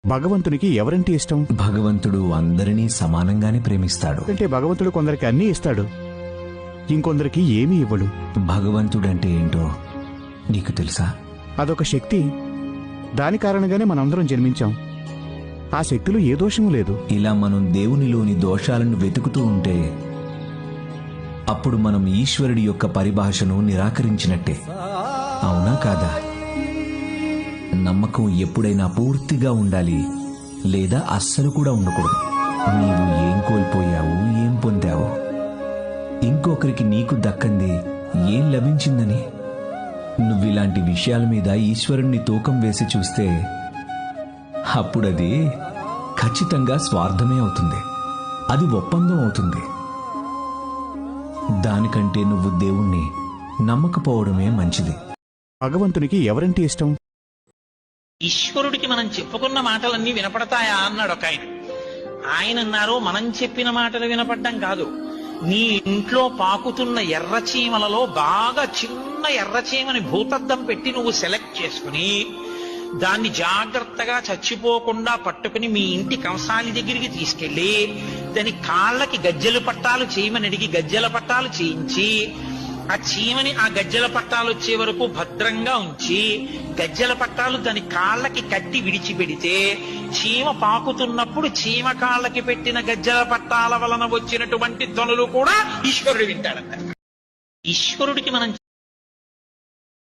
భగవంతునికి ఎవరంటే ఇష్టం? భగవంతుడు అందరినీ సమానంగానే ప్రేమిస్తాడు. అంటే భగవంతుడు కొందరికి అన్నీ ఇస్తాడు, ఇంకొందరికి ఏమీ ఇవ్వడు. భగవంతుడంటే ఏంటో నీకు తెలుసా? అదొక శక్తి. దాని కారణంగానే మనందరం జన్మించాం. ఆ శక్తిలో ఏ దోషము లేదు. ఇలా మనం దేవునిలోని దోషాలను వెతుకుతూ ఉంటే అప్పుడు మనం ఈశ్వరుడి యొక్క పరిభాషను నిరాకరించినట్టే. అవునా కాదా? నమ్మకం ఎప్పుడైనా పూర్తిగా ఉండాలి, లేదా అస్సలు కూడా ఉండకూడదు. నీవు ఏం కోల్పోయావు, ఏం పొందావు, ఇంకొకరికి నీకు దక్కంది ఏం లభించిందని నువ్విలాంటి విషయాల మీద ఈశ్వరుణ్ణి తూకం వేసి చూస్తే అప్పుడది ఖచ్చితంగా స్వార్థమే అవుతుంది. అది ఒప్పందం అవుతుంది. దానికంటే నువ్వు దేవుణ్ణి నమ్మకపోవడమే మంచిది. భగవంతునికి ఎవరంటే ఇష్టం? ఈశ్వరుడికి మనం చెప్పుకున్న మాటలన్నీ వినపడతాయా అన్నాడు ఒక ఆయన. ఆయన అన్నారు, మనం చెప్పిన మాటలు వినపడ్డం కాదు, నీ ఇంట్లో పాకుతున్న ఎర్రచీమలలో బాగా చిన్న ఎర్రచీమని భూతద్దం పెట్టి నువ్వు సెలెక్ట్ చేసుకుని దాన్ని జాగ్రత్తగా చచ్చిపోకుండా పట్టుకుని మీ ఇంటి కంసాలి దగ్గరికి తీసుకెళ్లి దాని కాళ్ళకి గజ్జెల పట్టాలు చేయమని అడిగి గజ్జెల పట్టాలు చేయించి ఆ చీమని ఆ గజ్జెల పట్టాలు వచ్చే వరకు భద్రంగా ఉంచి గజ్జెల పట్టాలు దాని కాళ్ళకి కట్టి విడిచిపెడితే చీమ పాకుతున్నప్పుడు చీమ కాళ్ళకి పెట్టిన గజ్జెల పట్టాల వలన వచ్చినటువంటి ధ్వనులు కూడా ఈశ్వరుడు వింటాడంట. ఈశ్వరుడికి మనం